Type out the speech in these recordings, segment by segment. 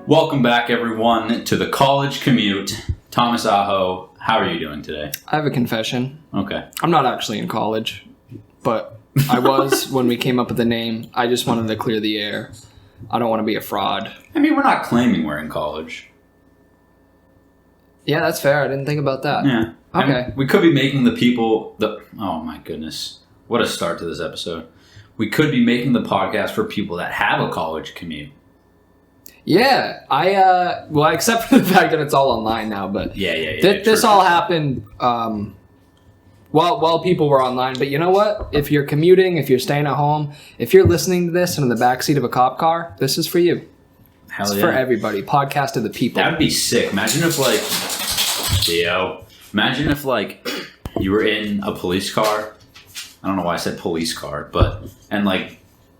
Welcome back, everyone, to the College Commute. Thomas Aho, how are you doing today? I have a confession. Okay. I'm not actually in college, but I was when we came up with the name. I just wanted to clear the air. I don't want to be a fraud. I mean, we're not claiming we're in college. Yeah, that's fair. I didn't think about that. Yeah. Okay. And we could be making the people... Oh, my goodness. What a start to this episode. We could be making the podcast for people that have a college commute. Yeah, well, except for the fact that it's all online now, but Yeah. This all happened while people were online. But you know what? If you're commuting, if you're staying at home, if you're listening to this in the backseat of a cop car, this is for you. Hell it's yeah. for everybody. Podcast of the people. That would be sick. Imagine if, you were in a police car. I don't know why I said police car, and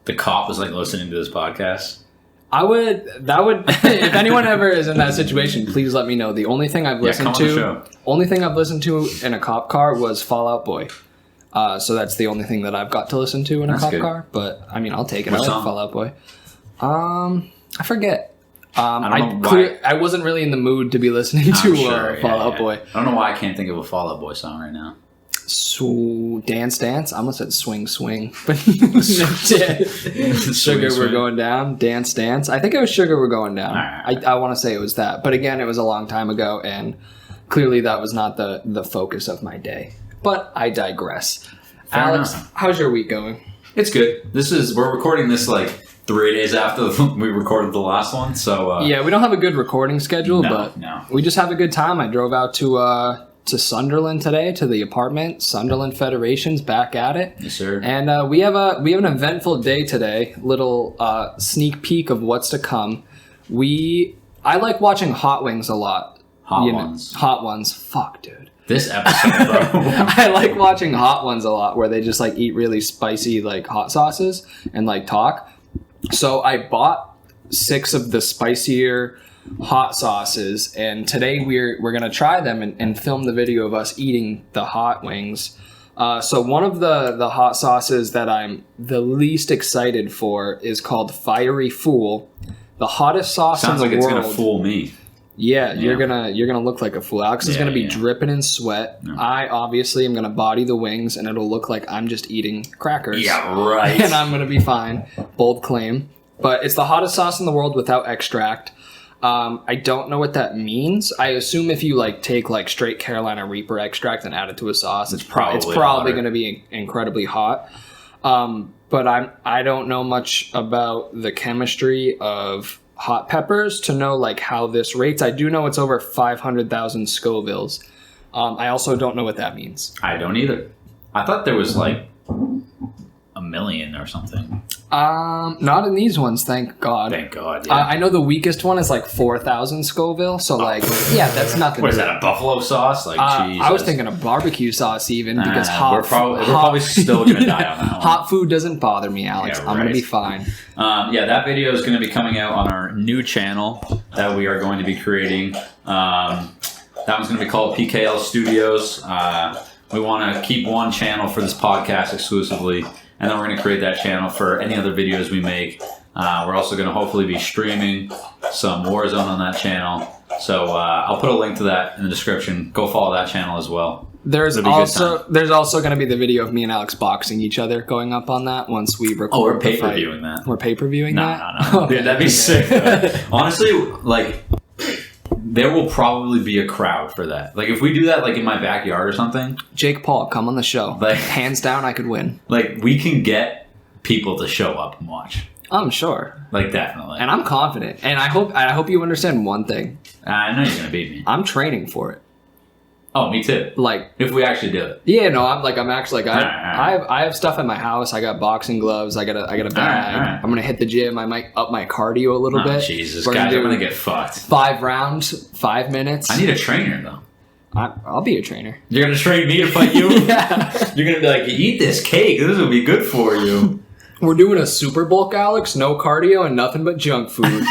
the cop was listening to this podcast. If anyone ever is in that situation, please let me know. The only thing I've listened to in a cop car was Fall Out Boy. So that's the only thing that I've got to listen to in a cop car. But I mean, I'll take it. I like Fall Out Boy. I forget. I wasn't really in the mood to be listening to Fall Out Boy. I don't know why I can't think of a Fall Out Boy song right now. So, Dance. I almost said Swing. But Sugar, we're going down. Dance. I think it was Sugar, we're going down. Right. I want to say it was that. But again, it was a long time ago, and clearly that was not the focus of my day. But I digress. Fair Alex, enough. How's your week going? It's good. We're recording this 3 days after we recorded the last one, so... yeah, we don't have a good recording schedule, but we just have a good time. I drove out to Sunderland today, to the apartment. Sunderland Federation's back at it. Yes, sir. And we have an eventful day today. Little sneak peek of what's to come. I like watching Hot Wings a lot. Hot Ones. Fuck, dude. This episode, bro. I like watching Hot Ones a lot, where they just eat really spicy hot sauces and talk. So I bought 6 of the spicier hot sauces, and today we're gonna try them and film the video of us eating the hot wings. So one of the hot sauces that I'm the least excited for is called Fiery Fool, the hottest sauce in the world. Sounds like it's gonna fool me. Yeah, you're gonna look like a fool. Alex is gonna be dripping in sweat. No. I obviously am gonna body the wings, and it'll look like I'm just eating crackers. Yeah, right. And I'm gonna be fine. Bold claim. But it's the hottest sauce in the world without extract. I don't know what that means. I assume if you take straight Carolina Reaper extract and add it to a sauce, it's probably going to be incredibly hot. But I don't know much about the chemistry of hot peppers to know how this rates. I do know it's over 500,000 Scovilles. I also don't know what that means. I don't either. I thought there was a million or something. Not in these ones, thank God. Thank God, yeah. I know the weakest one is 4,000 Scoville, so yeah, that's nothing. What is that, a buffalo sauce? I was thinking a barbecue sauce even, because we're probably still going to die on that one. Hot food doesn't bother me, Alex. Yeah, I'm going to be fine. That video is going to be coming out on our new channel that we are going to be creating. That one's going to be called PKL Studios. We want to keep one channel for this podcast exclusively, and then we're going to create that channel for any other videos we make. We're also going to hopefully be streaming some Warzone on that channel. So I'll put a link to that in the description. Go follow that channel as well. There's also going to be the video of me and Alex boxing each other going up on that once we record. Oh, we're pay-per-viewing that. We're pay-per-viewing that? No. Okay. Dude, that'd be sick. Honestly, there will probably be a crowd for that. If we do that in my backyard or something. Jake Paul, come on the show. Hands down, I could win. We can get people to show up and watch. I'm sure. Definitely. And I'm confident. And I hope you understand one thing. I know you're going to beat me. I'm training for it. Oh, me too. If we actually do it. Yeah, no, I'm actually I have stuff at my house. I got boxing gloves. I got a bag. Right. I'm gonna hit the gym. I might up my cardio a little bit. Jesus, guys, I'm gonna get fucked. 5 rounds, 5 minutes. I need a trainer though. I'll be a trainer. You're gonna train me to fight you? Yeah. You're gonna be eat this cake. This will be good for you. We're doing a super bulk, Alex. No cardio and nothing but junk food.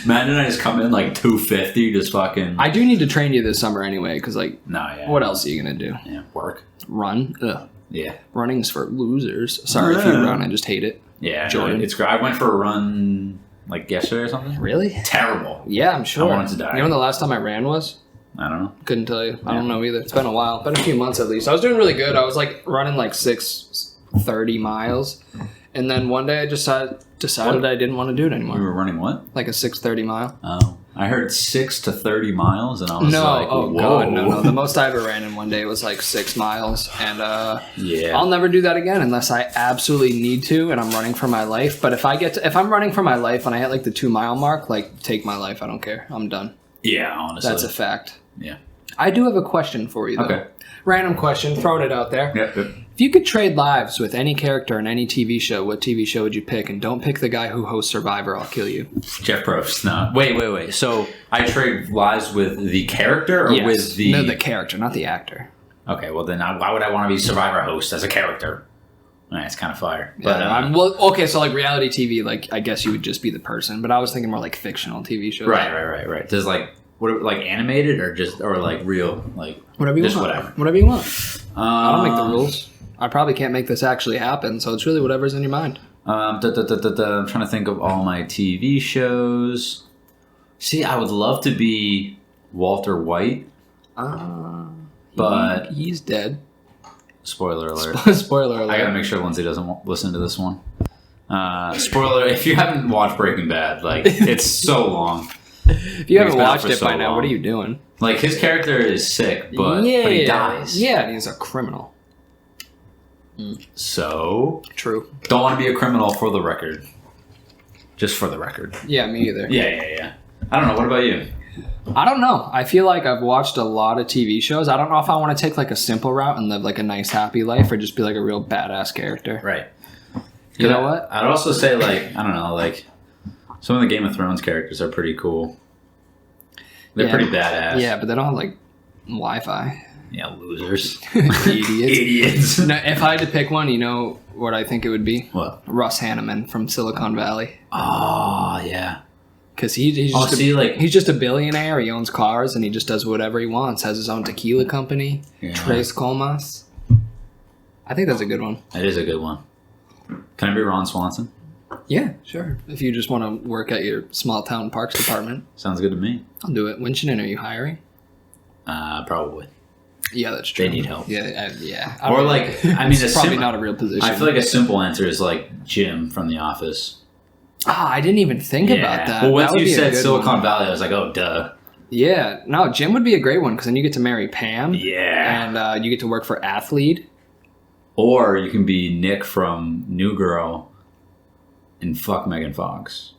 Imagine I just come in 250, just fucking... I do need to train you this summer anyway, because what else are you going to do? Yeah, work. Run? Ugh. Yeah. Running's for losers. Sorry if you run, I just hate it. Yeah, Jordan. It's great. I went for a run like yesterday or something. Really? Terrible. Yeah, I'm sure. I wanted to die. You know when the last time I ran was? I don't know. Couldn't tell you. I don't know either. It's been a while. Been a few months at least. I was doing really good. I was like running like 6:30 miles. And then one day I just decided I didn't want to do it anymore. We were running what? Like a 6:30 mile. Oh. I heard 6 to 30 miles, and I was like, oh whoa. god, no. The most I ever ran in one day was like 6 miles, and yeah, I'll never do that again unless I absolutely need to, and I'm running for my life. But if I'm running for my life and I hit like the 2 mile mark, like take my life, I don't care. I'm done. Yeah, honestly, that's a fact. Yeah, I do have a question for you though. Okay, random question, throwing it out there. Yep. If you could trade lives with any character in any TV show, what TV show would you pick? And don't pick the guy who hosts Survivor. I'll kill you. Jeff Probst. No. Wait. So I trade lives with the character or with the... No, the character, not the actor. Okay, well then why would I want to be Survivor host as a character? It's kind of fire. But okay, so like reality TV, like I guess you would just be the person. But I was thinking more like fictional TV shows. Right. Does like animated or like real, like whatever you want. Whatever you want. I don't make the rules. I probably can't make this actually happen, so it's really whatever's in your mind. I'm trying to think of all my TV shows. See, I would love to be Walter White. But he's dead. Spoiler alert. Spoiler alert. I gotta make sure Lindsay doesn't listen to this one. Spoiler, if you haven't watched Breaking Bad, like, it's so long. If you haven't watched it by now, what are you doing? Like, his character is sick, but he dies. Yeah, and he's a criminal. So true. Don't want to be a criminal for the record. Just for the record. Yeah, me either. Yeah. I don't know. What about you? I don't know. I feel like I've watched a lot of TV shows. I don't know if I want to take like a simple route and live like a nice, happy life, or just be like a real badass character. Right. You know what? I'd also say like, I don't know, like some of the Game of Thrones characters are pretty cool. They're pretty badass. Yeah, but they don't have like Wi-Fi. Yeah, losers. Idiots. No, if I had to pick one, you know what I think it would be? What? Russ Hanneman from Silicon Valley. Oh, yeah. Because he's just a billionaire. He owns cars, and he just does whatever he wants. Has his own tequila company. Yeah. Tres Comas. I think that's a good one. That is a good one. Can I be Ron Swanson? Yeah, sure. If you just want to work at your small town parks department. Sounds good to me. I'll do it. Winchendon, are you hiring? Probably. Yeah, that's true. They need help. Yeah. Or like, I mean, it's probably not a real position. I feel like a simple answer is like Jim from The Office. I didn't even think about that. Well, once you said Silicon Valley, I was like, oh, duh. Yeah. No, Jim would be a great one because then you get to marry Pam. Yeah. And you get to work for Athlete. Or you can be Nick from New Girl and fuck Megan Fox.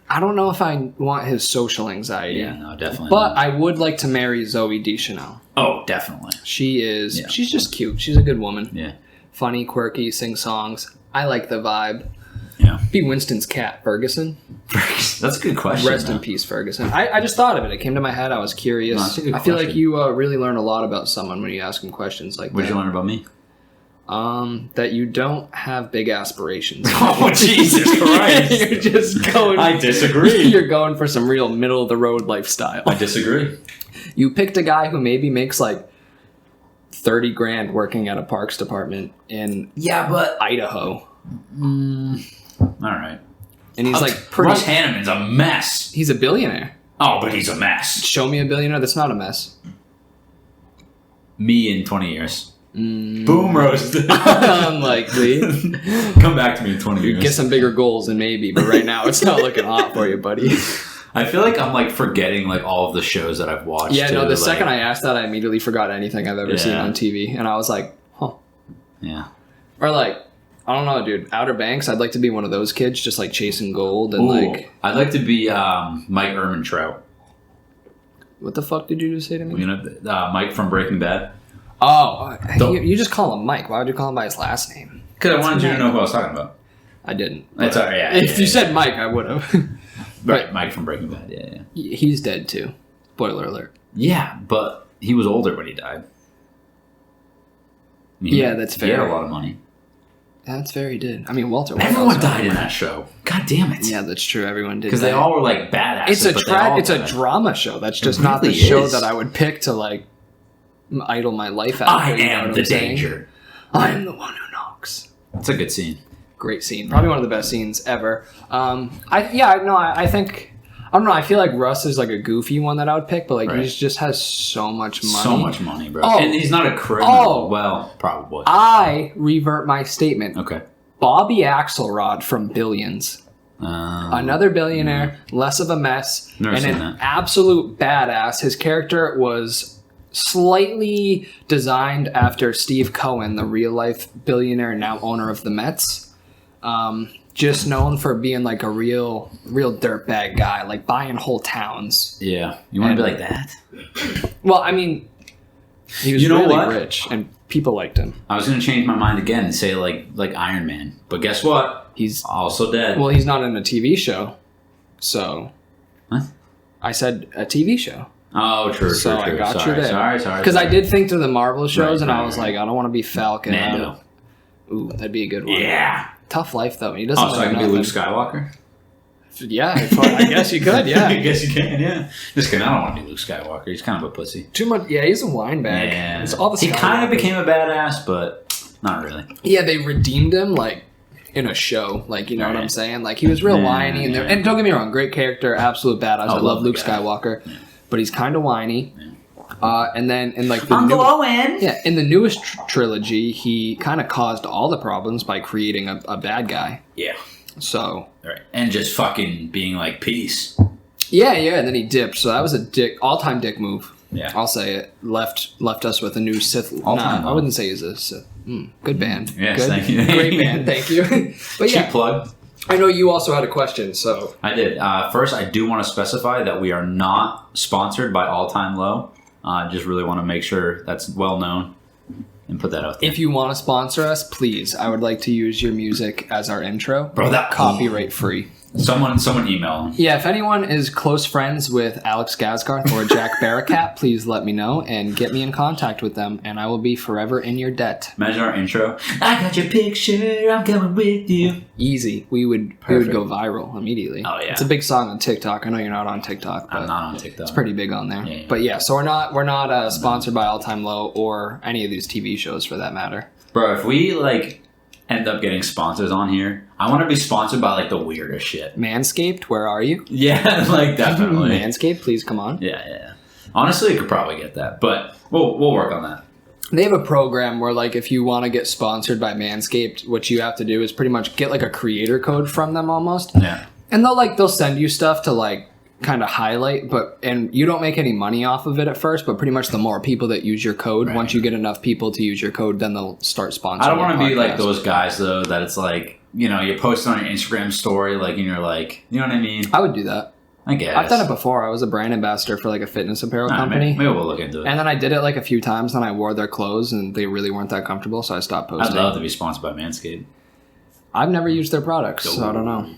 I don't know if I want his social anxiety. Yeah, no, definitely But not. I would like to marry Zooey Deschanel. Oh, definitely. She is. Yeah. She's just cute. She's a good woman. Yeah. Funny, quirky, sing songs. I like the vibe. Yeah. Be Winston's cat, Ferguson. That's a good question. Rest in peace, Ferguson. I just thought of it. It came to my head. I was curious. No, that's a good I feel question. like you really learn a lot about someone when you ask them questions like that. What did you learn about me? That you don't have big aspirations. Oh, Jesus Christ. You're just going... I disagree. You're going for some real middle-of-the-road lifestyle. I disagree. You picked a guy who maybe makes like 30 grand working at a parks department in Idaho. All right. And he's Russ Hanneman's a mess. He's a billionaire. Oh, but he's a mess. Show me a billionaire that's not a mess. Me in 20 years. Boom roast. Unlikely. Come back to me in 20 years. Get some bigger goals and maybe, but right now it's not looking hot for you, buddy. I feel like I'm like forgetting like all of the shows that I've watched. Yeah, no, the second I asked that, I immediately forgot anything I've ever seen on TV. And I was like, huh. Yeah. Or like, I don't know, dude. Outer Banks, I'd like to be one of those kids just like chasing gold and like... I'd like to be Mike Ehrmantraut. What the fuck did you just say to me? You know, Mike from Breaking Bad. Oh, you just call him Mike. Why would you call him by his last name? Because I wanted you to know who I was talking about. I didn't. That's all right. Yeah, if you said Mike, I would have. Right, Mike from Breaking Bad. Yeah. He's dead too. Spoiler alert. Yeah, but he was older when he died. I mean, that's fair. He had a lot of money. That's fair. He did. I mean, Walter. Everyone died in that show. God damn it. Yeah, that's true. Everyone did. Because they all were like badasses. It's a drama show. That's just not the show that I would pick to like idle my life out. I am the danger. I am the one who knocks. That's a good scene. Great scene. Probably one of the best scenes ever. I think. I don't know. I feel like Russ is like a goofy one that I would pick, but like he just has so much money. So much money, bro. Oh. And he's not a criminal. Oh. Well, probably. I revert my statement. Okay. Bobby Axelrod from Billions. Another billionaire, less of a mess, Never and seen an that. absolute badass. His character was slightly designed after Steve Cohen, the real-life billionaire and now owner of the Mets. Just known for being like a real dirtbag guy, like buying whole towns. Yeah. You want to be like that? Well, I mean, he was You know really what? rich, and people liked him. I was going to change my mind again and say like Iron Man. But guess what? He's Also dead. Well, he's not in a TV show, so. What? I said a TV show. Oh, true. So I got you there. Sorry. Because I did think to the Marvel shows, and Right, I was like, I don't want to be Falcon. Mando. Ooh, that'd be a good one. Yeah. Tough life though. He doesn't. Oh, so I know can be nothing. Luke Skywalker? Yeah, I guess you could. Yeah. I guess you can, yeah. Just kidding. I don't want to be Luke Skywalker. He's kind of a pussy. Too much. Yeah, he's a wine bag. Yeah. It's all the He kind of Skywalkers. became a badass, but not really. Yeah, they redeemed him like in a show. Like, you know what I'm saying? Like he was real whiny, and don't get me wrong, great character, absolute badass. I love Luke Skywalker, but he's kind of whiny. And then in like the in the newest trilogy, he kind of caused all the problems by creating a bad guy. Yeah. So Right. And just fucking being like, peace. yeah, and then he dipped. So that was a all-time dick move. Yeah. I'll say it. Left us with a new Sith. All-time I wouldn't say he's a Sith. Good band. Yes, Good. thank you. Great band. Thank you. But Cheap yeah, plug. I know you also had a question. So I did. First, I do want to specify that we are not sponsored by All Time Low. Just really want to make sure that's well known and put that out there. if you want to sponsor us, please, I would like to use your music as our intro. Bro, that copyright free. Someone email them. Yeah, if anyone is close friends with Alex Gaskarth or Jack Barracat, please let me know and get me in contact with them, and I will be forever in your debt. Imagine our intro. I got your picture. I'm coming with you. Easy. We would go viral immediately. Oh, yeah. It's a big song on TikTok. I know you're not on TikTok, but I'm not on TikTok. it's pretty big on there. Yeah. But yeah, so we're not sponsored by All Time Low or any of these TV shows for that matter. Bro, if we like end up getting sponsors on here, I want to be sponsored by like the weirdest shit. Manscaped, where are you? Yeah, like definitely. Manscaped, please come on. Yeah. Honestly, you could probably get that, but we'll work on that. They have a program where, like, if you want to get sponsored by Manscaped, what you have to do is pretty much get like a creator code from them almost. Yeah. And they'll send you stuff to like kind of highlight, and you don't make any money off of it at first, but pretty much the more people that use your code, once you get enough people to use your code, then they'll start sponsoring. I don't want to your be like podcast. those guys though that it's like, you know, you post on your Instagram story like and you're like, you know what I mean? I would do that. I guess. I've done it before. I was a brand ambassador for like a fitness apparel company. Maybe we'll look into it. And then I did it like a few times, and I wore their clothes, and they really weren't that comfortable, so I stopped I'd posting. love to be sponsored by Manscaped. I've never used their products, so I don't know.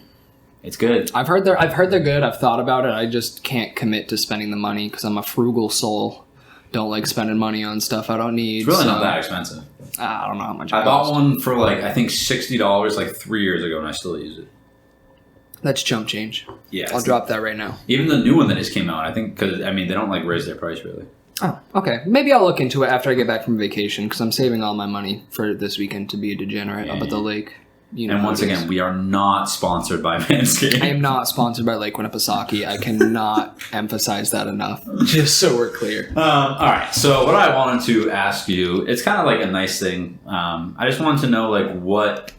It's good. I've heard they're good. I've thought about it. I just can't commit to spending the money because I'm a frugal soul. Don't like spending money on stuff I don't need. It's really so, not that expensive. I don't know how much. I it bought costs. one for like I think $60 like 3 years ago, and I still use it. That's chump change. Yeah, I'll drop that right now. even the new one that just came out. I think because I mean they don't like raise their price really. Oh, okay. Maybe I'll look into it after I get back from vacation because I'm saving all my money for this weekend to be a degenerate up at the lake. You know And how once it is. again, we are not sponsored by Manscaped. I am not sponsored by Lake Winnipesaukee. I cannot emphasize that enough. Just so we're clear. All right. So what I wanted to ask you, it's kind of like a nice thing. I just wanted to know like what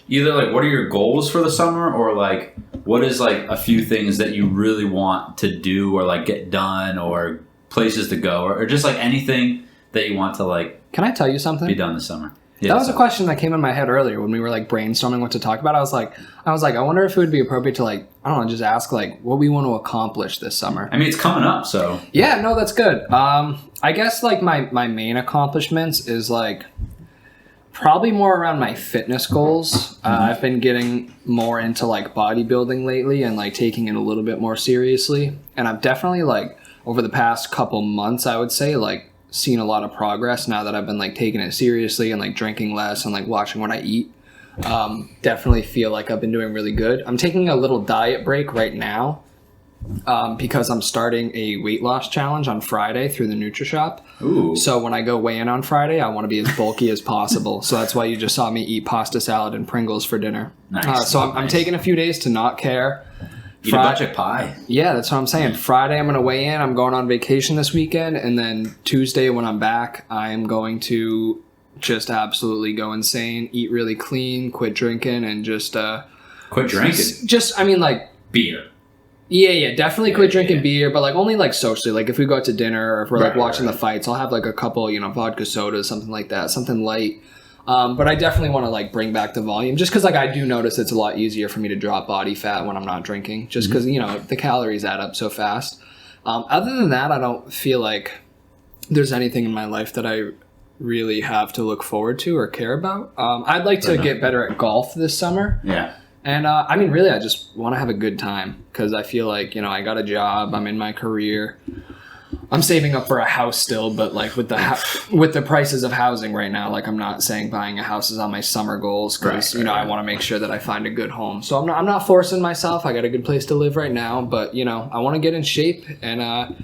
are your goals for the summer, or like what is like a few things that you really want to do or like get done, or places to go, or just like anything that you want to like Can I tell you something? be done this summer. That was a question that came in my head earlier when we were like brainstorming what to talk about. I was like, I wonder if it would be appropriate to like, I don't know, just ask like what we want to accomplish this summer. I mean, it's coming up, so Yeah, no, that's good. I guess like my main accomplishments is like probably more around my fitness goals. I've been getting more into like bodybuilding lately and like taking it a little bit more seriously. And I've definitely like over the past couple months, I would say like seen a lot of progress now that I've been like taking it seriously and like drinking less and like watching what I eat. Definitely feel like I've been doing really good. I'm taking a little diet break right now because I'm starting a weight loss challenge on Friday through the NutriShop. Ooh. So when I go weigh in on Friday, I want to be as bulky as possible. So that's why you just saw me eat pasta salad and Pringles for dinner. Nice. So I'm taking a few days to not care. Eat a bunch of pie. Yeah, that's what I'm saying. Friday, I'm going to weigh in. I'm going on vacation this weekend. And then Tuesday, when I'm back, I'm going to just absolutely go insane, eat really clean, quit drinking, and just... Quit drinking? Just, I mean, like... Beer. Yeah, definitely quit drinking beer, but like only like socially. Like if we go out to dinner or if we're like watching the fights, I'll have like a couple, vodka sodas, something like that, something light. But I definitely want to like bring back the volume just because like I do notice it's a lot easier for me to drop body fat when I'm not drinking just because, the calories add up so fast. Other than that, I don't feel like there's anything in my life that I really have to look forward to or care about. I'd like to get better at golf this summer. Yeah. And I mean, really, I just want to have a good time because I feel like, I got a job, I'm in my career. I'm saving up for a house still, but like with the prices of housing right now, like I'm not saying buying a house is on my summer goals because I want to make sure that I find a good home. So I'm not forcing myself. I got a good place to live right now, but I want to get in shape and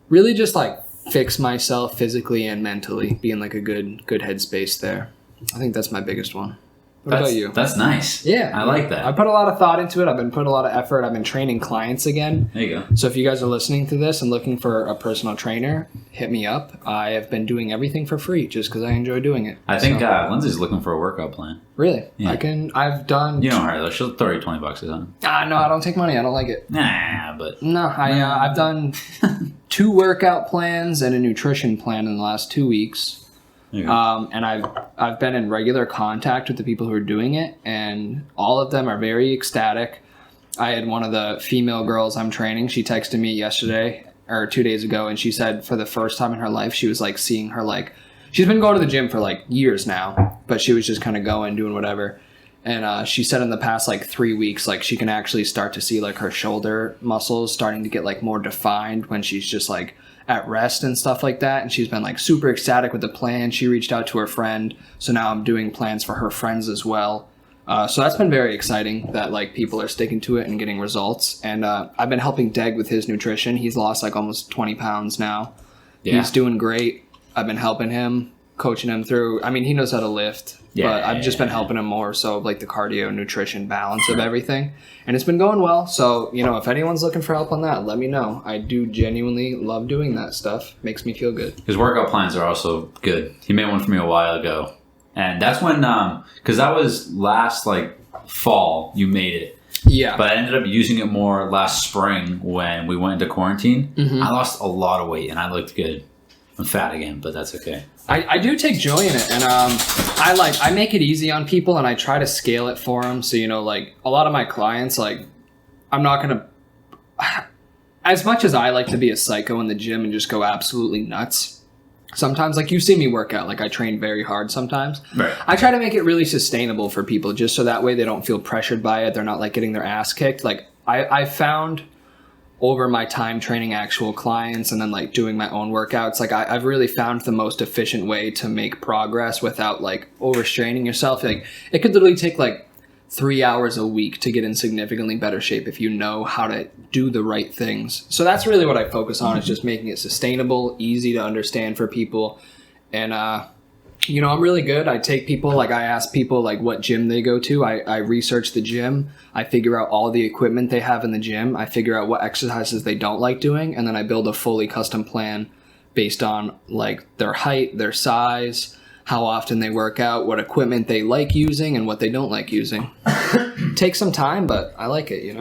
really just like fix myself physically and mentally, be in like a good headspace there. I think that's my biggest one. What about you? That's nice. Yeah. I like that. I put a lot of thought into it. I've been putting a lot of effort. I've been training clients again. There you go. So if you guys are listening to this and looking for a personal trainer, hit me up. I have been doing everything for free just because I enjoy doing it. I think Lindsay's looking for a workout plan. Really? Yeah. I've done... You know her, though. She'll throw you $20 or something. No, I don't take money. I don't like it. Nah, but... No, I've done 2 workout plans and a nutrition plan in the last 2 weeks. And I've been in regular contact with the people who are doing it, and all of them are very ecstatic. I had one of the female girls I'm training. She texted me yesterday or 2 days ago, and she said for the first time in her life, she was like seeing her like she's been going to the gym for like years now, but she was just kind of going, doing whatever. And she said in the past like 3 weeks, like she can actually start to see like her shoulder muscles starting to get like more defined when she's just like at rest and stuff like that. And she's been like super ecstatic with the plan. She reached out to her friend. So now I'm doing plans for her friends as well. So that's been very exciting that like people are sticking to it and getting results. And I've been helping Deg with his nutrition. He's lost like almost 20 pounds now. Yeah. He's doing great. I've been helping him, coaching him through. I mean, he knows how to lift, but I've just been helping him more. So like the cardio, nutrition, balance of everything. And it's been going well. So, if anyone's looking for help on that, let me know. I do genuinely love doing that stuff. Makes me feel good. His workout plans are also good. He made one for me a while ago. And that's when, because that was last like fall, you made it. Yeah. But I ended up using it more last spring when we went into quarantine. Mm-hmm. I lost a lot of weight and I looked good. I'm fat again, but that's okay. I do take joy in it, and I make it easy on people, and I try to scale it for them. So like a lot of my clients, like I'm not gonna, as much as I like to be a psycho in the gym and just go absolutely nuts. Sometimes, like you see me work out, like I train very hard sometimes. Right. I try to make it really sustainable for people, just so that way they don't feel pressured by it. They're not like getting their ass kicked. Like I found over my time training actual clients and then like doing my own workouts, like I've really found the most efficient way to make progress without like overstraining yourself. Like it could literally take like 3 hours a week to get in significantly better shape if you know how to do the right things. So that's really what I focus on, is just making it sustainable, easy to understand for people. And I'm really good. I take people, like I ask people like what gym they go to. I research the gym. I figure out all the equipment they have in the gym. I figure out what exercises they don't like doing. And then I build a fully custom plan based on like their height, their size, how often they work out, what equipment they like using and what they don't like using. Takes some time, but I like it,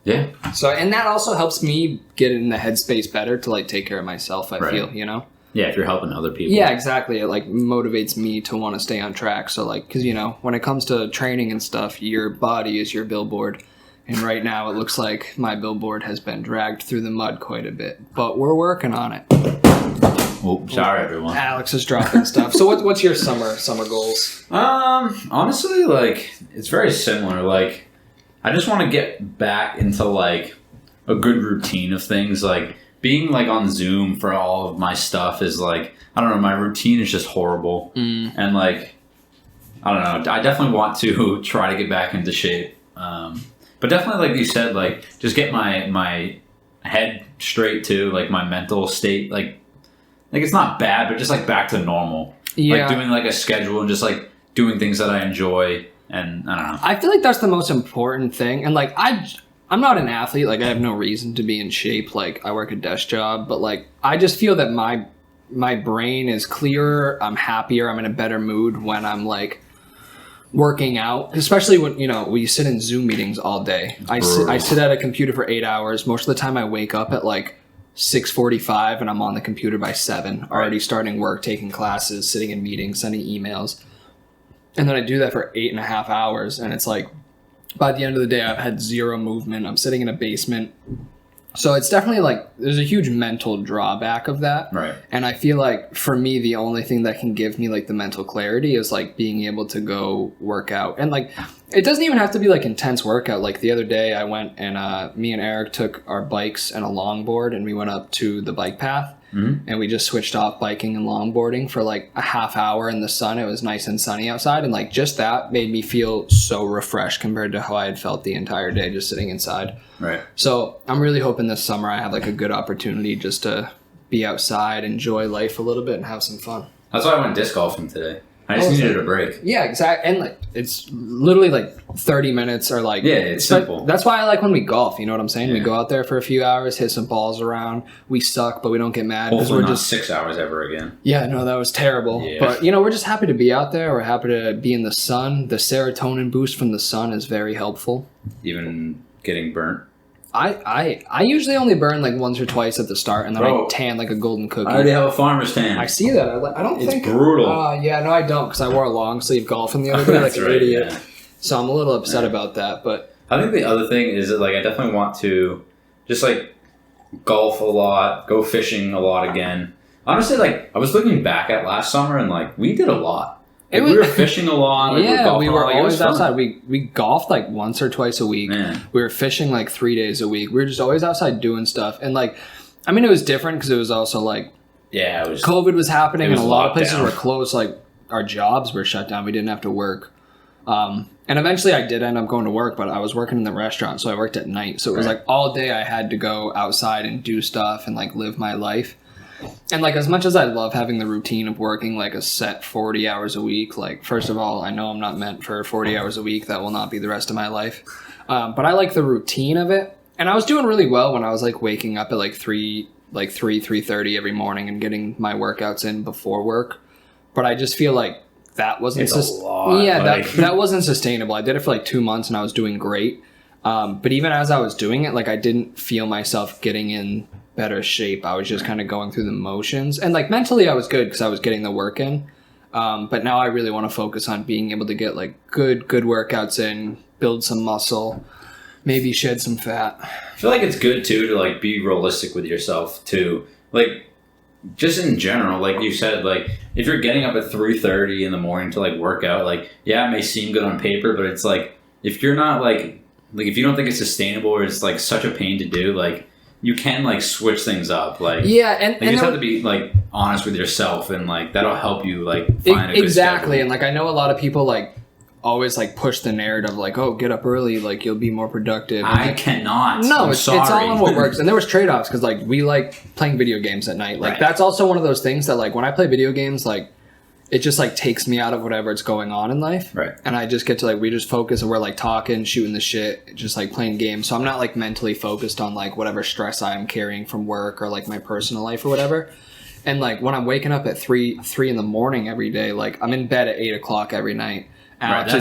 Yeah. So, and that also helps me get in the headspace better to like take care of myself, I feel, Yeah, if you're helping other people. Yeah, exactly. It like motivates me to want to stay on track. So like, because when it comes to training and stuff, your body is your billboard. And right now it looks like my billboard has been dragged through the mud quite a bit. But we're working on it. Oh, sorry everyone. Alex is dropping stuff. So what's your summer goals? Honestly, like it's very similar. Like I just want to get back into like a good routine of things. Like being like on Zoom for all of my stuff is like, I don't know, my routine is just horrible. And like, I don't know, I definitely want to try to get back into shape. But definitely, like you said, like just get my head straight too, like my mental state, like it's not bad, but just like back to normal. Yeah. Like doing like a schedule and just like doing things that I enjoy, and I don't know. I feel like that's the most important thing. And like I'm not an athlete, like I have no reason to be in shape, like I work a desk job, but like I just feel that my brain is clearer, I'm happier, I'm in a better mood when I'm like working out, especially when we sit in Zoom meetings all day. I sit at a computer for 8 hours. Most of the time I wake up at like 6:45 and I'm on the computer by 7, already starting work, taking classes, sitting in meetings, sending emails. And then I do that for 8.5 hours, and it's like by the end of the day I've had zero movement. I'm sitting in a basement. So it's definitely like there's a huge mental drawback of that. Right. And I feel like for me, the only thing that can give me like the mental clarity is like being able to go work out. And like it doesn't even have to be like intense workout. Like the other day I went and me and Eric took our bikes and a longboard and we went up to the bike path. Mm-hmm. And we just switched off biking and longboarding for like a half hour in the sun. It was nice and sunny outside. And like just that made me feel so refreshed compared to how I had felt the entire day just sitting inside. Right. So I'm really hoping this summer I have like a good opportunity just to be outside, enjoy life a little bit, and have some fun. That's why I went disc golfing today. I just needed a break. Yeah, exactly. And like it's literally like 30 minutes or like it's simple. That's why I like when we golf. You know what I'm saying? Yeah. We go out there for a few hours, hit some balls around. We suck, but we don't get mad because we're not just 6 hours ever again. Yeah, no, that was terrible. Yeah. But we're just happy to be out there. We're happy to be in the sun. The serotonin boost from the sun is very helpful. Even getting burnt. I usually only burn like once or twice at the start, and then I tan like a golden cookie. I already have a farmer's tan. I see that. I don't think it's brutal. Yeah, no, I don't, because I wore a long sleeve golfing the other day like an idiot. Yeah. So I'm a little upset about that. But I think the other thing is that like I definitely want to just like golf a lot, go fishing a lot again. Honestly, like I was looking back at last summer and like we did a lot. Like, we were fishing a lot. Like, we were always outside. We golfed like once or twice a week. Man. We were fishing like 3 days a week. We were just always outside doing stuff. And like, I mean, it was different because it was also like, COVID was happening and a lot of places were closed. Like our jobs were shut down. We didn't have to work. And eventually I did end up going to work, but I was working in the restaurant, so I worked at night. So it was like all day I had to go outside and do stuff and like live my life. And like as much as I love having the routine of working like a set 40 hours a week, like first of all, I know I'm not meant for 40 hours a week. That will not be the rest of my life. But I like the routine of it. And I was doing really well when I was like waking up at like 3:30 every morning and getting my workouts in before work. But I just feel like that wasn't that wasn't sustainable. I did it for like 2 months and I was doing great. But even as I was doing it, like I didn't feel myself getting in better shape. I was just kind of going through the motions, and like mentally I was good because I was getting the work in. But now I really want to focus on being able to get like good workouts in, build some muscle, maybe shed some fat. I feel like it's good too to like be realistic with yourself too. Like just in general, like you said, like if you're getting up at 3:30 in the morning to like work out, like it may seem good on paper, but it's like if you're not like if you don't think it's sustainable or it's like such a pain to do, like you can like switch things up, like and you just have to be like honest with yourself, and like that'll help you like find a good schedule. And like I know a lot of people like always like push the narrative like, oh, get up early, like you'll be more productive. I cannot. No, it's all on what works. And there was trade-offs because like we like playing video games at night. Like that's also one of those things that like when I play video games, like it just like takes me out of whatever's going on in life. Right. And I just get to like, we just focus and we're like talking, shooting the shit, just like playing games. So I'm not like mentally focused on like whatever stress I'm carrying from work or like my personal life or whatever. And like when I'm waking up at 3 in the morning every day, like I'm in bed at 8 o'clock every night. Alex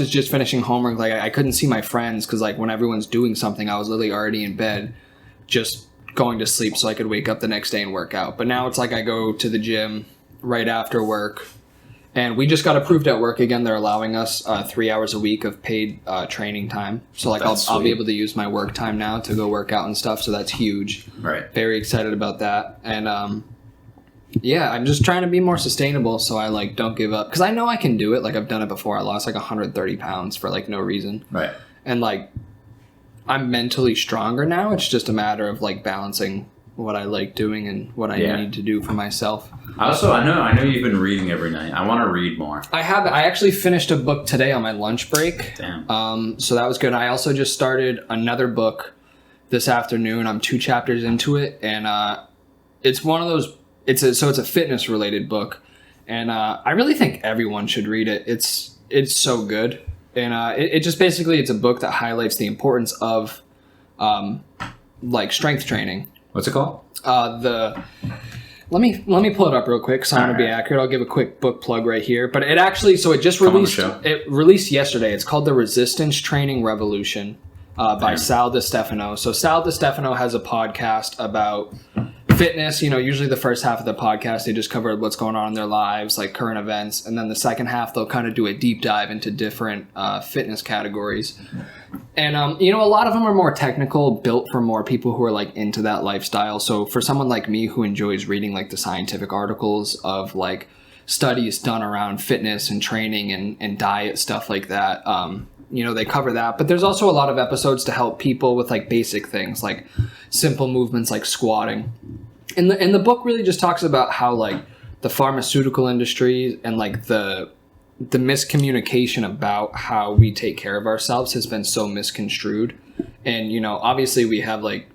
is just finishing homework. Like I couldn't see my friends because like when everyone's doing something, I was literally already in bed, just going to sleep so I could wake up the next day and work out. But now it's like I go to the gym right after work, and we just got approved at work again. They're allowing us 3 hours a week of paid training time. So like I'll be able to use my work time now to go work out and stuff. So that's huge. Right. Very excited about that. And I'm just trying to be more sustainable so I like don't give up, because I know I can do it. Like I've done it before. I lost like 130 pounds for like no reason. Right. And like I'm mentally stronger now. It's just a matter of like balancing what I like doing and what I need to do for myself. I know you've been reading every night. I want to read more. I actually finished a book today on my lunch break. Damn. So that was good. I also just started another book this afternoon. I'm 2 chapters into it, and it's one of those. It's a fitness related book, and I really think everyone should read it. It's so good, and it just basically it's a book that highlights the importance of like strength training. What's it called? Let me pull it up real quick, so I'm gonna be accurate. I'll give a quick book plug right here. But it actually, so it just released. It released yesterday. It's called The Resistance Training Revolution by Sal DiStefano. So Sal DiStefano has a podcast about fitness. Usually the first half of the podcast they just cover what's going on in their lives, like current events, and then the second half they'll kind of do a deep dive into different fitness categories. And a lot of them are more technical, built for more people who are like into that lifestyle. So for someone like me who enjoys reading like the scientific articles of like studies done around fitness and training and diet, stuff like that, they cover that. But there's also a lot of episodes to help people with like basic things like simple movements like squatting. And the book really just talks about how like the pharmaceutical industry and like the miscommunication about how we take care of ourselves has been so misconstrued. And, obviously we have like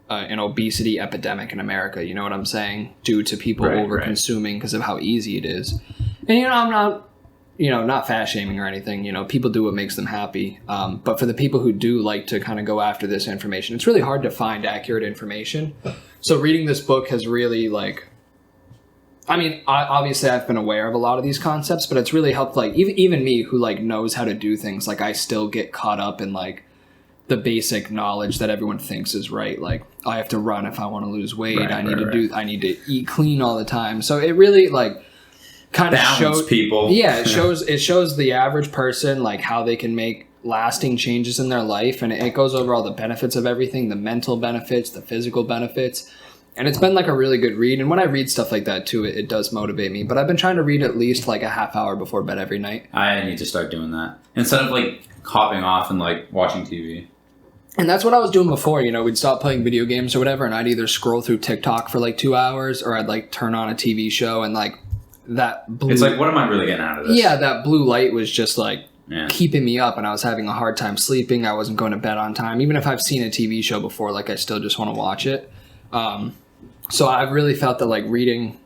an obesity epidemic in America, you know what I'm saying? Due to people over consuming because of how easy it is. And, I'm not fat shaming or anything, people do what makes them happy. But for the people who do like to kind of go after this information, it's really hard to find accurate information. So reading this book has really like, obviously I've been aware of a lot of these concepts, but it's really helped like even me who like knows how to do things. Like I still get caught up in like the basic knowledge that everyone thinks is right. Like I have to run if I want to lose weight. I need to eat clean all the time. So it really like kind of shows people. Yeah, it shows the average person like how they can make lasting changes in their life, and it goes over all the benefits of everything, the mental benefits, the physical benefits. And it's been like a really good read. And when I read stuff like that too, it does motivate me. But I've been trying to read at least like a half hour before bed every night. I need to start doing that instead of like hopping off and like watching TV. And that's what I was doing before. We'd stop playing video games or whatever, and I'd either scroll through TikTok for like 2 hours, or I'd like turn on a TV show, and like that blue. It's like, what am I really getting out of this? Yeah, that blue light was just like keeping me up, and I was having a hard time sleeping. I wasn't going to bed on time. Even if I've seen a TV show before, like I still just want to watch it. So I've really felt that like reading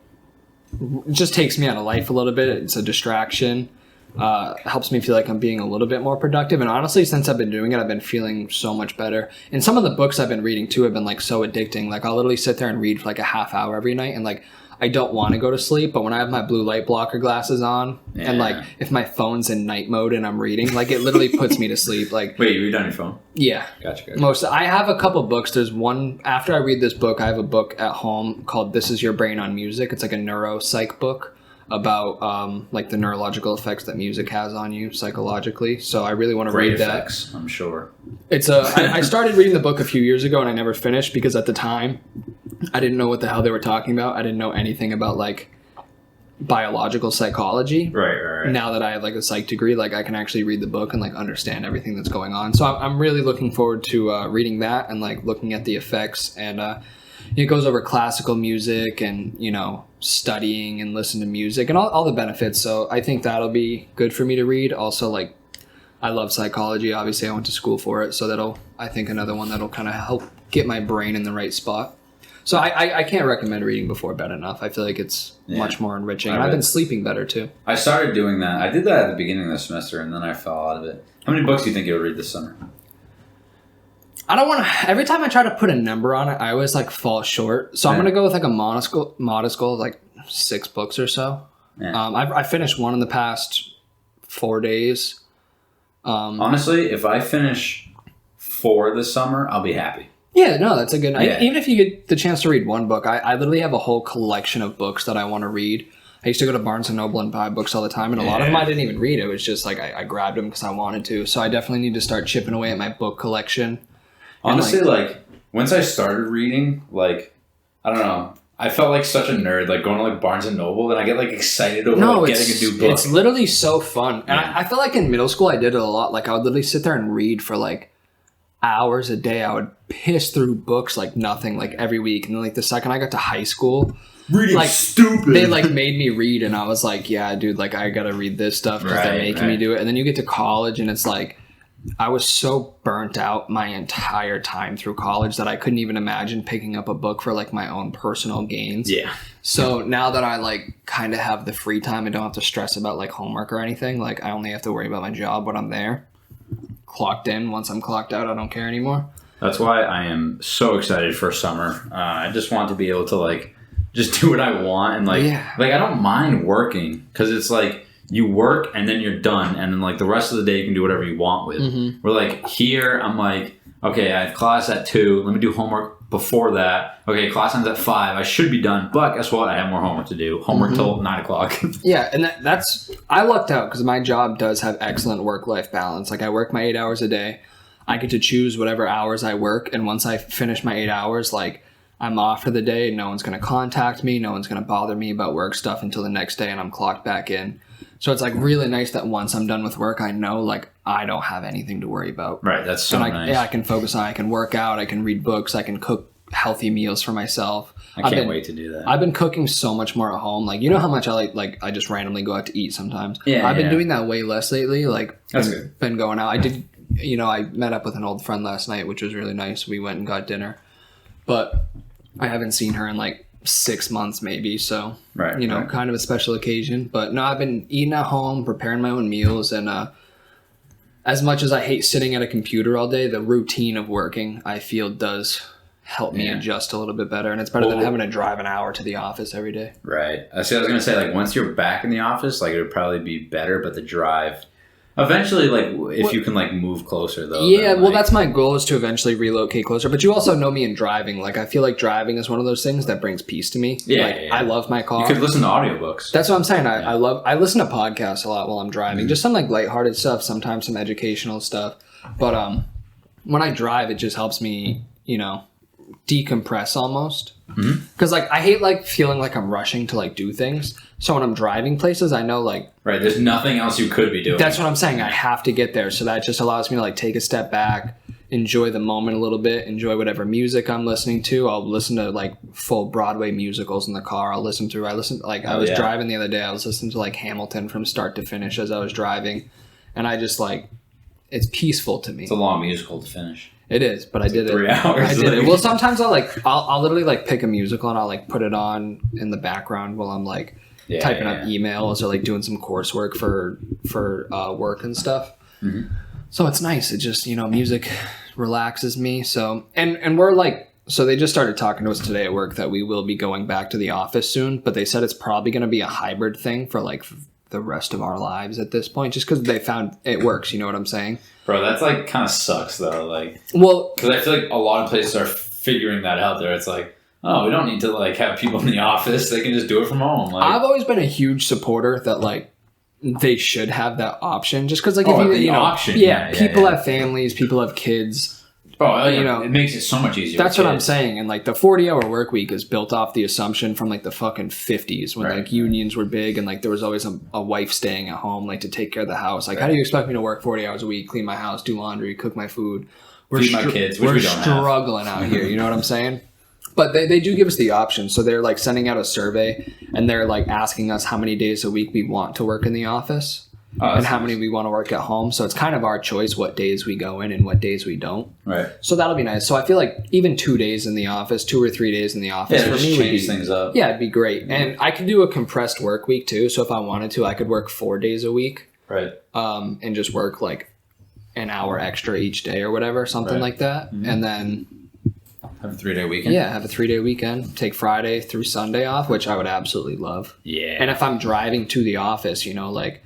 just takes me out of life a little bit. It's a distraction. Helps me feel like I'm being a little bit more productive. And honestly, since I've been doing it, I've been feeling so much better. And some of the books I've been reading too have been like so addicting. Like I'll literally sit there and read for like a half hour every night, and like I don't want to go to sleep, but when I have my blue light blocker glasses on, and like if my phone's in night mode and I'm reading, like it literally puts me to sleep. Like, wait, you read on your phone? Yeah. Gotcha. I have a couple books. There's one after I read this book, I have a book at home called "This Is Your Brain on Music." It's like a neuropsych book about like the neurological effects that music has on you psychologically. So I really want to read effects, that. I'm sure. It's I started reading the book a few years ago, and I never finished because at the time I didn't know what the hell they were talking about. I didn't know anything about like biological psychology. Right. Now that I have like a psych degree, like I can actually read the book and like understand everything that's going on. So I'm really looking forward to reading that and like looking at the effects. And it goes over classical music and, studying and listen to music and all the benefits. So I think that'll be good for me to read. Also, like, I love psychology. Obviously, I went to school for it. So I think another one that'll kind of help get my brain in the right spot. So I can't recommend reading before bed enough. I feel like it's much more enriching. And I've been sleeping better too. I started doing that. I did that at the beginning of the semester, and then I fell out of it. How many books do you think you'll read this summer? I don't want to. Every time I try to put a number on it, I always like fall short. So I'm gonna go with like a modest goal of like 6 books or so. I finished one in the past 4 days. Honestly, if I finish 4 this summer, I'll be happy. Yeah, no, that's a good... Even if you get the chance to read one book, I literally have a whole collection of books that I want to read. I used to go to Barnes & Noble and buy books all the time, and a lot of them I didn't even read. It was just like I grabbed them because I wanted to. So I definitely need to start chipping away at my book collection. Honestly, like once I started reading, like, I don't know, I felt like such a nerd, like going to like Barnes & Noble, and I get like excited over getting a new book. It's literally so fun. And I felt like in middle school I did it a lot. Like I would literally sit there and read for like hours a day. I would piss through books like nothing, like every week. And then like the second I got to high school, reading like stupid. they like made me read, and I was like, yeah, dude, like I gotta read this stuff because they're making me do it. And then you get to college, and it's like I was so burnt out my entire time through college that I couldn't even imagine picking up a book for like my own personal gains. Yeah. So now that I like kind of have the free time and don't have to stress about like homework or anything, like I only have to worry about my job when I'm there. Clocked in. Once I'm clocked out, I don't care anymore. That's why I am so excited for summer. I just want to be able to like just do what I want, and like I don't mind working because it's like you work and then you're done, and then like the rest of the day you can do whatever you want with. Mm-hmm. We're like here, I'm like, okay, I have class at 2. Let me do homework before that. Okay, class ends at 5. I should be done, but guess what? I have more homework to do. Homework till 9 o'clock. Yeah, and that's I lucked out because my job does have excellent work-life balance. Like I work my 8 hours a day. I get to choose whatever hours I work, and once I finish my 8 hours, like I'm off for the day. No one's going to contact me. No one's going to bother me about work stuff until the next day, and I'm clocked back in. So it's like really nice that once I'm done with work, I know like I don't have anything to worry about. Right, that's so nice. Yeah, I can focus on. I can work out. I can read books. I can cook healthy meals for myself. I can't wait to do that. I've been cooking so much more at home. Like you know how much I like I just randomly go out to eat sometimes. Yeah, I've been doing that way less lately. Like that's good. Been going out. I did. You know, I met up with an old friend last night, which was really nice. We went and got dinner, but I haven't seen her in like 6 months maybe. So, kind of a special occasion. But no, I've been eating at home, preparing my own meals. And as much as I hate sitting at a computer all day, the routine of working, I feel does help me adjust a little bit better. And it's better than having to drive an hour to the office every day. Right. I was going to say, like, once you're back in the office, like, it would probably be better. But the drive... Eventually, like, if you can, like, move closer, though. Yeah, then, well, that's my goal, is to eventually relocate closer. But you also know me in driving. Like, I feel like driving is one of those things that brings peace to me. Yeah, like, I love my car. You could listen to audiobooks. That's what I'm saying. I listen to podcasts a lot while I'm driving. Just some, like, lighthearted stuff, sometimes some educational stuff. But when I drive, it just helps me, decompress almost. Because, like, I hate, like, feeling like I'm rushing to, like, do things. So when I'm driving places, I know, like... Right, there's nothing else you could be doing. That's what I'm saying. I have to get there. So that just allows me to, like, take a step back, enjoy the moment a little bit, enjoy whatever music I'm listening to. I'll listen to, like, full Broadway musicals in the car. I was driving the other day. I was listening to, like, Hamilton from start to finish as I was driving. And I just, like... It's peaceful to me. It's a long musical to finish. It is, but I did it. 3 hours. I did it. Well, sometimes I'll literally like pick a musical and I'll like put it on in the background while I'm like typing up emails or like doing some coursework for work and stuff. Mm-hmm. So it's nice. It just music relaxes me. So and we're like they just started talking to us today at work that we will be going back to the office soon, but they said it's probably going to be a hybrid thing for like the rest of our lives at this point, just because they found it works. You know what I'm saying? Bro, that's like kind of sucks though. Like, well, because I feel like a lot of places are figuring that out there. It's like, oh, we don't need to like have people in the office. They can just do it from home. Like, I've always been a huge supporter that like they should have that option, just because like option. People have families, people have kids. Oh, it makes it so much easier. That's what I'm saying. And like the 40-hour work week is built off the assumption from like the fucking 50s when like unions were big and like there was always a wife staying at home like to take care of the house. Like, how do you expect me to work 40 hours a week, clean my house, do laundry, cook my food? Feed my kids, which we're we don't struggling out here. You know what I'm saying? But they do give us the option. So they're like sending out a survey and they're like asking us how many days a week we want to work in the office. And how many we want to work at home. So it's kind of our choice what days we go in and what days we don't. Right. So that'll be nice. So I feel like even 2 days in the office, 2 or 3 days in the office for me would change things up. Yeah, it'd be great. And I could do a compressed work week too. So if I wanted to, I could work 4 days a week. Right. And just work like an hour extra each day or whatever, something like that. Mm-hmm. And then have a 3-day weekend. Yeah, have a 3-day weekend. Take Friday through Sunday off, which I would absolutely love. Yeah. And if I'm driving to the office, like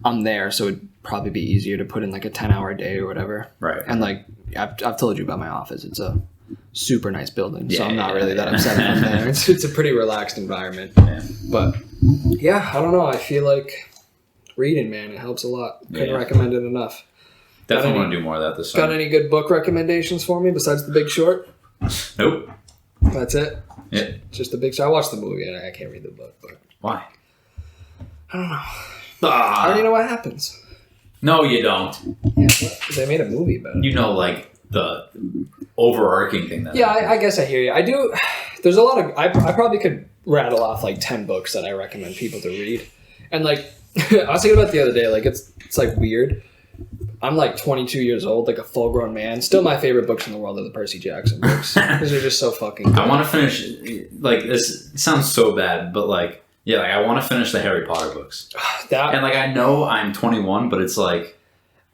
I'm there, so it'd probably be easier to put in like a 10-hour day or whatever. Right. And like I've told you about my office. It's a super nice building, so I'm not really that upset if I'm there. It's a pretty relaxed environment. Yeah. But yeah, I don't know. I feel like reading, man, it helps a lot. Couldn't recommend it enough. Definitely want to do more of that this summer. Got any good book recommendations for me besides The Big Short? Nope. That's it? Yeah. Just The Big Short. I watched the movie and I can't read the book. But why? I don't know. I already know what happens. No, you don't. Yeah, they made a movie about it. Like the overarching thing. That Yeah, I guess I hear you. I do. There's a lot of. I probably could rattle off like 10 books that I recommend people to read. And like, I was thinking about the other day. Like, it's like weird. I'm like 22 years old, like a full grown man. Still, my favorite books in the world are the Percy Jackson books because they're just so fucking good. I want to finish. Like, this sounds so bad, but like, yeah, like I want to finish the Harry Potter books. And like, I know I'm 21, but it's like.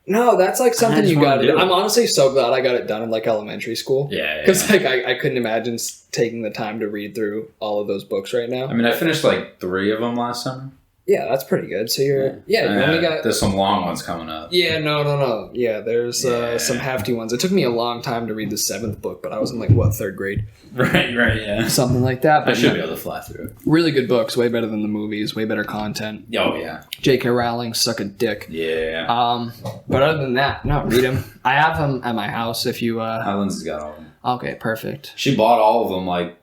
No, that's like something you got to do. it. I'm honestly so glad I got it done in like elementary school. Yeah. Because like I couldn't imagine taking the time to read through all of those books right now. I mean, I finished like 3 of them last summer. Yeah, that's pretty good. So you only got. There's some long ones coming up. Yeah, no. Yeah, there's some hefty ones. It took me a long time to read the 7th book, but I was in like, what, 3rd grade? Right, yeah. Something like that. But I should be able to fly through it. Really good books, way better than the movies, way better content. Oh, yeah. J.K. Rowling, suck a dick. Yeah. But other than that, no, read them. I have them at my house if you... Lindsay's got all of them. Okay, perfect. She bought all of them, like,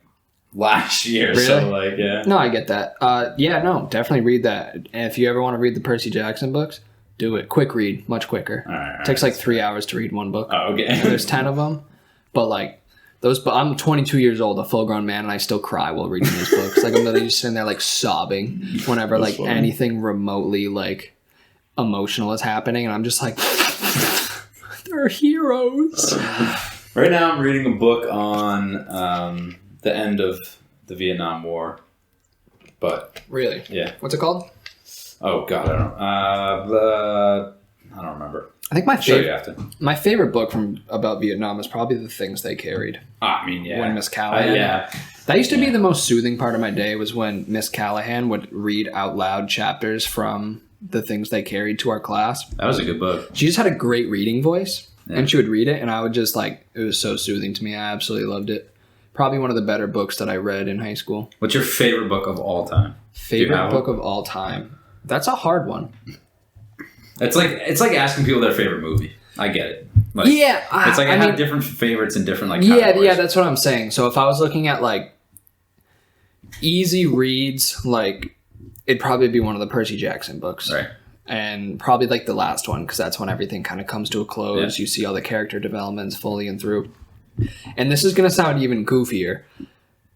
last year. Really? So, like, yeah. No, I get that. Yeah, no, definitely read that. And if you ever want to read the Percy Jackson books, do it. Quick read, much quicker. All right, takes like 3 hours to read one book. Oh, okay. And there's 10 of them. But, like... I'm 22 years old, a full-grown man, and I still cry while reading these books. Like, I'm literally just sitting there, like, sobbing whenever, like, anything remotely, like, emotional is happening, and I'm just like, they're heroes. Right now, I'm reading a book on the end of the Vietnam War. But... Really? Yeah. What's it called? Oh, God, I don't know. I don't remember. I think my favorite book about Vietnam is probably The Things They Carried. I mean, yeah. When Miss Callahan. Yeah. That used to be the most soothing part of my day was when Miss Callahan would read out loud chapters from The Things They Carried to our class. That was a good book. She just had a great reading voice, and she would read it, and I would just like, it was so soothing to me. I absolutely loved it. Probably one of the better books that I read in high school. What's your favorite book of all time? Favorite book of all time? That's a hard one. It's like asking people their favorite movie. I get it. Like, yeah, it's like I have different favorites in different like categories. Yeah, that's what I'm saying. So if I was looking at like easy reads, like it'd probably be one of the Percy Jackson books, right? And probably like the last one because that's when everything kind of comes to a close. Yeah. You see all the character developments fully and through. And this is gonna sound even goofier.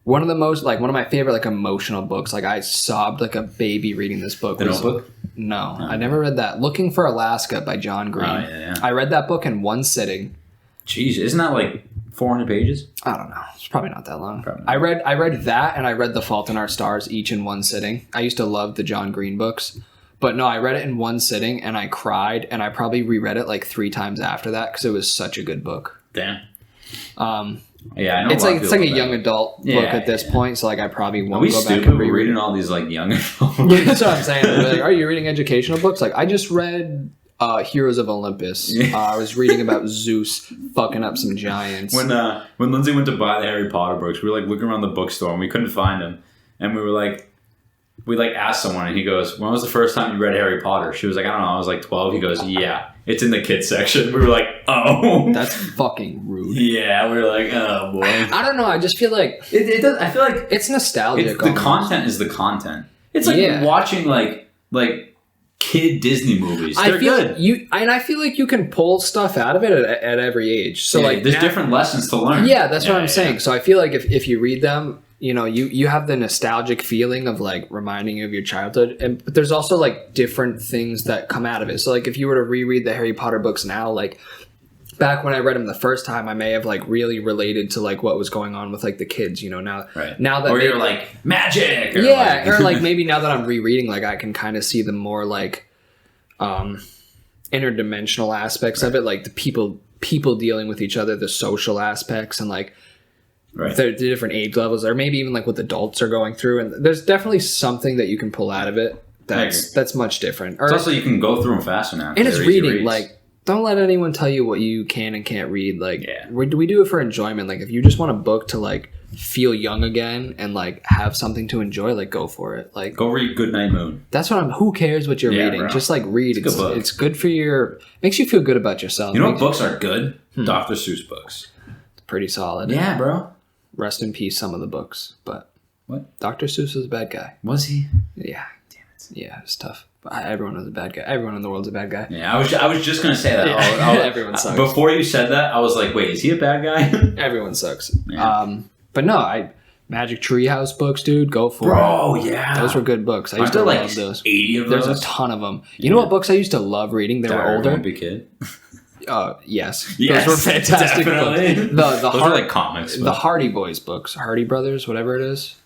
One of my favorite like emotional books. Like I sobbed like a baby reading this book. The Notebook? No, I never read that. Looking for Alaska by John Green. Oh, yeah. I read that book in one sitting. Jeez, isn't that like 400 pages? I don't know. It's probably not that long. Probably not. I read that and I read The Fault in Our Stars each in one sitting. I used to love the John Green books. But no, I read it in one sitting and I cried and I probably reread it like 3 times after that because it was such a good book. Damn. Yeah, I know it's like a young adult book at this point, so like I probably won't go back and reread. Reading all these like young adult books. Yeah, that's what I'm saying. Like, are you reading educational books? Like I just read Heroes of Olympus. I was reading about Zeus fucking up some giants. When Lindsay went to buy the Harry Potter books, we were like looking around the bookstore and we couldn't find them, and we asked someone and he goes, "When was the first time you read Harry Potter?" She was like, "I don't know, I was like 12." He goes, "Yeah, it's in the kids section." We were like, "Oh, that's fucking rude." Yeah, we were like, "Oh boy." I don't know. I just feel like it does. I feel like it's nostalgic. The content is the content. It's like watching like kid Disney movies. They're good. I feel like you can pull stuff out of it at every age. So like there's different lessons to learn. Yeah, that's what I'm saying. So I feel like if you read them, you know, you have the nostalgic feeling of like reminding you of your childhood, but there's also like different things that come out of it. So like if you were to reread the Harry Potter books now, like back when I read them the first time, I may have like really related to like what was going on with like the kids, you know, now that or you're like magic, or or like maybe now that I'm rereading, like I can kind of see the more like interdimensional aspects of it, like the people dealing with each other, the social aspects, and like the different age levels, or maybe even like what adults are going through. And there's definitely something that you can pull out of it that's much different. Or, it's also you can go through them faster now. And it's reading. Like, don't let anyone tell you what you can and can't read. Like, we do it for enjoyment. Like, if you just want a book to like feel young again and like have something to enjoy, like go for it. Like, go read Goodnight Moon. That's what who cares what you're reading? Bro. Just like read. It's good for makes you feel good about yourself. You know what books are good? Dr. Seuss books. It's pretty solid. Yeah, bro. Rest in peace, some of the books. But what? Dr. Seuss was a bad guy. Was he? Yeah. Damn it. Yeah, it's tough. Everyone is a bad guy. Everyone in the world's a bad guy. Yeah, I was just gonna say that. Yeah. Everyone sucks. Before you said that, I was like, wait, is he a bad guy? Everyone sucks. Yeah. But no, Magic Treehouse books, dude. Go for it. Bro, yeah. Those were good books. I used to love those. 80 of those? There's a ton of them. You know what books I used to love reading? They were older. Wimpy Kid. Yes. Yes, those were fantastic definitely. books. Those are like comics. The Hardy Boys books. Hardy Brothers, whatever it is.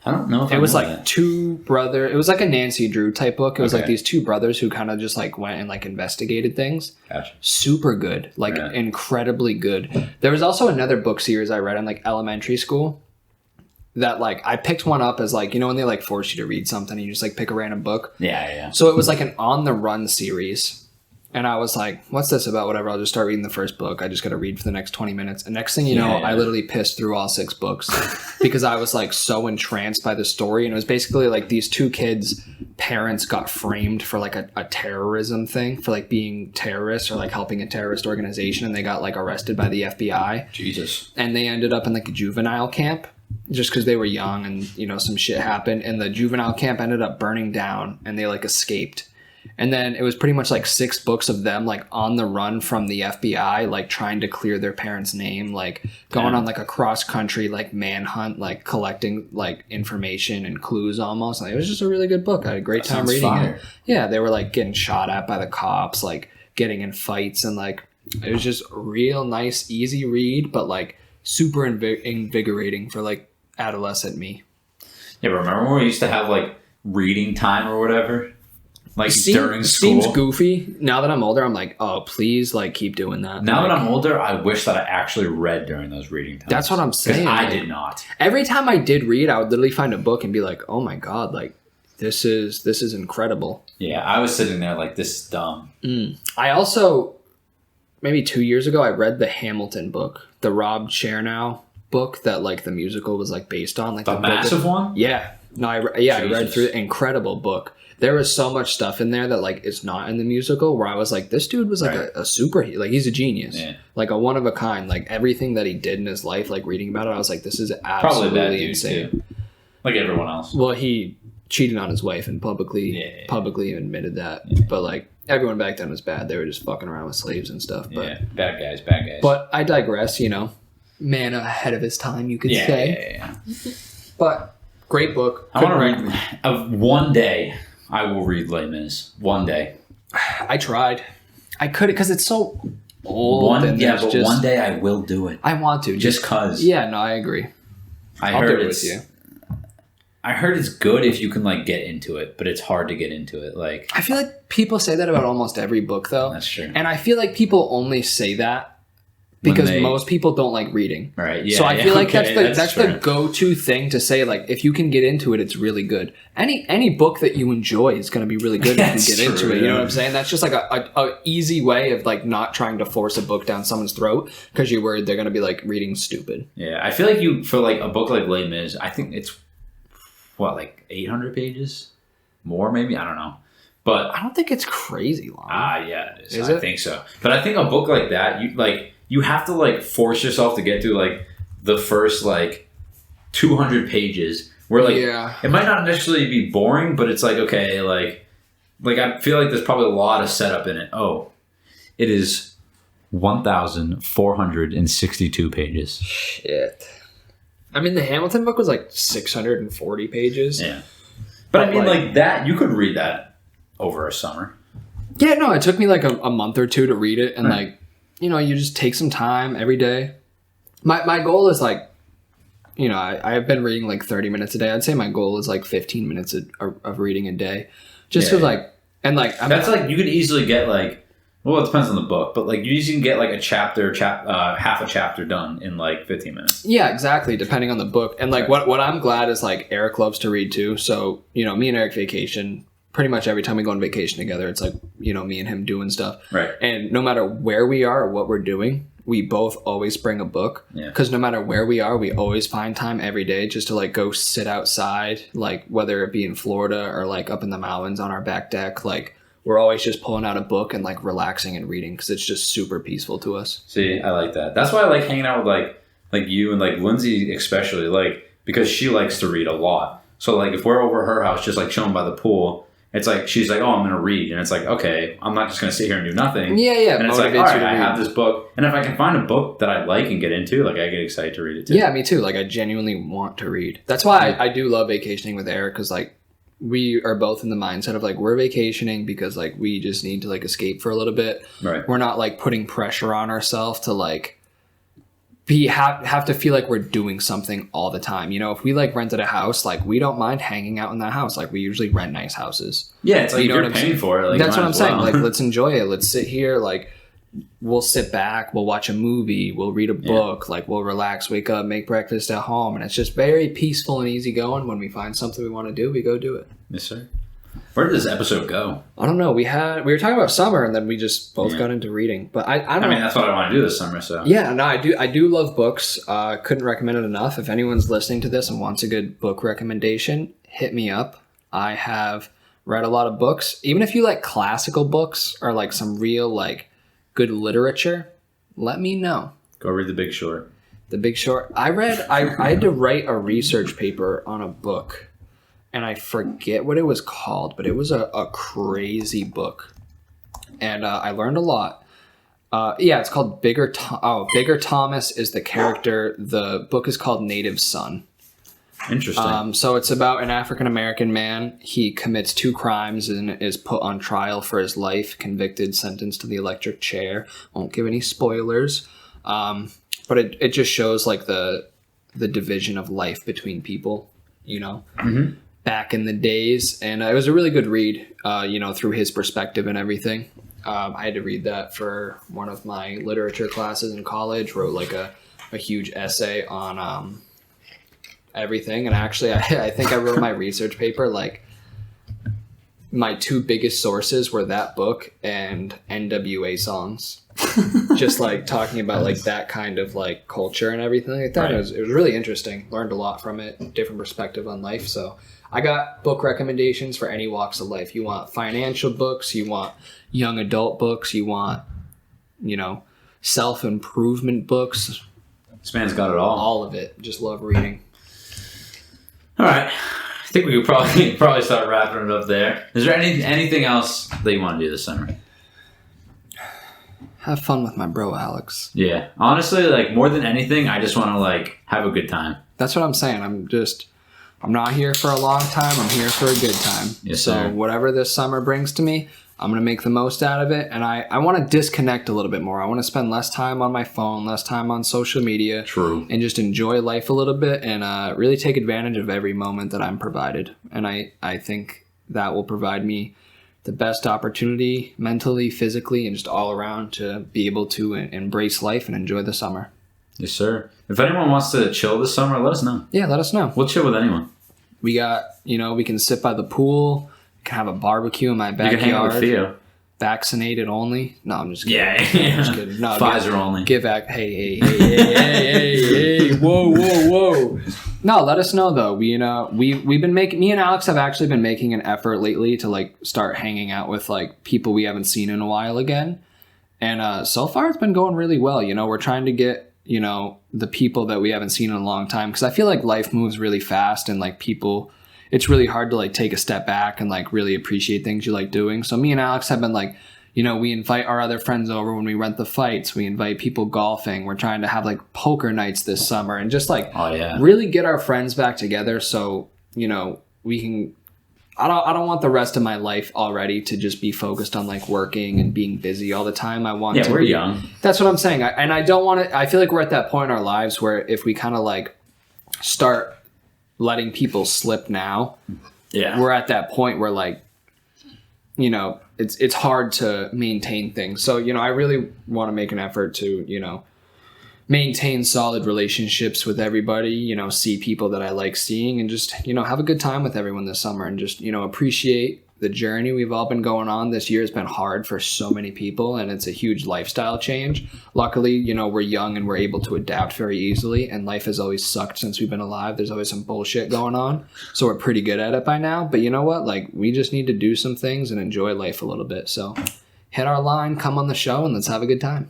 I don't know if it was like it was like a Nancy Drew type book. It was like these two brothers who kind of just like went and like investigated things. Gotcha. Super good. Like incredibly good. There was also another book series I read in like elementary school that like I picked one up as like, you know, when they like force you to read something, you just like pick a random book. Yeah. So it was like an On the Run series. And I was like, what's this about? Whatever. I'll just start reading the first book. I just got to read for the next 20 minutes. And next thing you know, I literally pissed through all 6 books because I was like so entranced by the story. And it was basically like these 2 kids' parents got framed for like a terrorism thing, for like being terrorists or like helping a terrorist organization. And they got like arrested by the FBI. Jesus. And they ended up in like a juvenile camp just because they were young and, you know, some shit happened. And the juvenile camp ended up burning down and they like escaped. And then it was pretty much like 6 books of them like on the run from the FBI, like trying to clear their parents' name, like going on like a cross country like manhunt, like collecting like information and clues almost. Like, it was just a really good book. I had a great time reading it. Yeah, they were like getting shot at by the cops, like getting in fights, and like it was just a real nice, easy read, but like super invigorating for like adolescent me. Yeah, but remember when we used to have like reading time or whatever? Like during school. Seems goofy. Now that I'm older, I'm like, oh, please, like, keep doing that. Now like, that I'm older, I wish that I actually read during those reading times. That's what I'm saying. I did not. Every time I did read, I would literally find a book and be like, oh my God, like, this is incredible. Yeah, I was sitting there like, this is dumb. I also, maybe 2 years ago, I read the Hamilton book, the Rob Chernow book that, like, the musical was, like, based on. Like the massive one? Yeah. No, I read through it. Incredible book. There was so much stuff in there that like is not in the musical, where I was like, this dude was like a super, like he's a genius, like a one of a kind. Like everything that he did in his life, like reading about it, I was like, this is absolutely insane. Too. Like everyone else. Well, he cheated on his wife and publicly admitted that. But like everyone back then was bad. They were just fucking around with slaves and stuff. But bad guys. But I digress. You know, man ahead of his time, you could say. Yeah. But great book. I want to read one day. I will read Les Mis one day. I tried. I could because it's so old. One day I will do it. I want to just cause. Yeah, no, I agree. I'll do it with you. I heard it's good if you can like get into it, but it's hard to get into it. Like I feel like people say that about almost every book, though. That's true. And I feel like people only say that because most people don't like reading. Right. Yeah. So I feel like that's fair. the go-to thing to say. Like, if you can get into it, it's really good. Any book that you enjoy is going to be really good if you get into it. You know what I'm saying? That's just like a easy way of like not trying to force a book down someone's throat because you're worried they're going to be like reading stupid. Yeah, I feel like for like a book like Les Mis, I think it's like 800 pages, more maybe. I don't know. But I don't think it's crazy long. Yeah, it is. I think so. But I think a book like that, you have to like force yourself to get through like the first like 200 pages where like it might not necessarily be boring, but it's like, okay, like I feel like there's probably a lot of setup in it. Oh, it is 1,462 pages. Shit. I mean, the Hamilton book was like 640 pages. Yeah. But I mean, like that, you could read that over a summer. Yeah, no, it took me like a month or two to read it. And like, you know, you just take some time every day. My goal is like, you know, I've been reading like 30 minutes a day. I'd say my goal is like 15 minutes of reading a day. Just because like, and like, that's like, you could easily get like, well, it depends on the book, but like you usually can get like a chapter, half a chapter done in like 15 minutes. Yeah, exactly. Depending on the book. And like what I'm glad is like Eric loves to read too. So, you know, me and Eric vacation pretty much every time we go on vacation together. It's like, you know, me and him doing stuff. Right. And no matter where we are or what we're doing, we both always bring a book. Yeah. Because no matter where we are, we always find time every day just to like go sit outside, like whether it be in Florida or like up in the mountains on our back deck. Like we're always just pulling out a book and like relaxing and reading because it's just super peaceful to us. See, I like that. That's why I like hanging out with like you and like Lindsay especially, like because she likes to read a lot. So like if we're over her house just like chilling by the pool it's like she's like, oh, I'm going to read, and it's like, okay, I'm not just going to sit here and do nothing. Yeah. And it's like, all right, I have this book, and if I can find a book that I like and get into, like I get excited to read it too. Yeah, me too. Like I genuinely want to read. That's why I do love vacationing with Eric, because like we are both in the mindset of like we're vacationing because like we just need to like escape for a little bit. Right. We're not like putting pressure on ourselves to like have to feel like we're doing something all the time. You know, if we like rented a house, like we don't mind hanging out in that house. Like we usually rent nice houses. Yeah, it's like you know you're what I'm paying saying? for it. Like, that's what I'm saying. well. Like let's enjoy it. Let's sit here. Like we'll sit back. We'll watch a movie. We'll read a book. Like we'll relax, wake up, make breakfast at home, and it's just very peaceful and easy going. When we find something we want to do, we go do it. Yes, sir. Where did this episode go? I don't know. We were talking about summer, and then we just both got into reading. But I don't. I mean, that's what I want to do this summer. So yeah, no, I do love books. Couldn't recommend it enough. If anyone's listening to this and wants a good book recommendation, hit me up. I have read a lot of books. Even if you like classical books or like some real like good literature, let me know. Go read The Big Short. The Big Short. I had to write a research paper on a book, and I forget what it was called, but it was a crazy book, and I learned a lot. It's called Bigger Thomas is the character. The book is called Native Son. Interesting. So it's about an African-American man. He commits 2 crimes and is put on trial for his life, convicted, sentenced to the electric chair. Won't give any spoilers. But it just shows like the division of life between people, you know, back in the days. And it was a really good read, through his perspective and everything. I had to read that for one of my literature classes in college, wrote like a huge essay on everything. And actually, I think I wrote my research paper, like my 2 biggest sources were that book and NWA songs. Just like talking about like that kind of like culture and everything like that. Right. It was really interesting. Learned a lot from it, different perspective on life. So I got book recommendations for any walks of life. You want financial books, you want young adult books, you want, self-improvement books. This man's got it all. All of it. Just love reading. All right. I think we could probably start wrapping it up there. Is there anything else that you want to do this summer? Have fun with my bro, Alex. Yeah. Honestly, like more than anything, I just want to like have a good time. That's what I'm saying. I'm not here for a long time. I'm here for a good time. Yes, so sir. Whatever this summer brings to me, I'm going to make the most out of it. And I want to disconnect a little bit more. I want to spend less time on my phone, less time on social media. True. And just enjoy life a little bit and really take advantage of every moment that I'm provided. And I think that will provide me the best opportunity mentally, physically, and just all around to be able to embrace life and enjoy the summer. Yes, sir. If anyone wants to chill this summer, let us know. Yeah, let us know. We'll chill with anyone. We got, we can sit by the pool. We can have a barbecue in my backyard. You can hang out with Theo. Vaccinated only. No, I'm just kidding. Yeah. I'm just kidding. No, Pfizer only. Give back. Hey. Whoa. No, let us know though. We've been making. Me and Alex have actually been making an effort lately to like start hanging out with like people we haven't seen in a while again, and so far it's been going really well. We're trying to get the people that we haven't seen in a long time, because I feel like life moves really fast and like people. It's really hard to like take a step back and like really appreciate things you like doing. So me and Alex have been like, we invite our other friends over when we rent the fights. We invite people golfing. We're trying to have like poker nights this summer and just like really get our friends back together. So, we can, I don't want the rest of my life already to just be focused on like working and being busy all the time. I want we're young. That's what I'm saying. I don't want to, I feel like we're at that point in our lives where if we kind of like start letting people slip now, we're at that point where like, it's hard to maintain things. So, I really want to make an effort to, maintain solid relationships with everybody, see people that I like seeing and just, have a good time with everyone this summer and just, appreciate the journey we've all been going on. This year has been hard for so many people and it's a huge lifestyle change. Luckily, we're young and we're able to adapt very easily, and life has always sucked since we've been alive. There's always some bullshit going on. So we're pretty good at it by now. But you know what? Like, we just need to do some things and enjoy life a little bit. So hit our line, come on the show, and let's have a good time.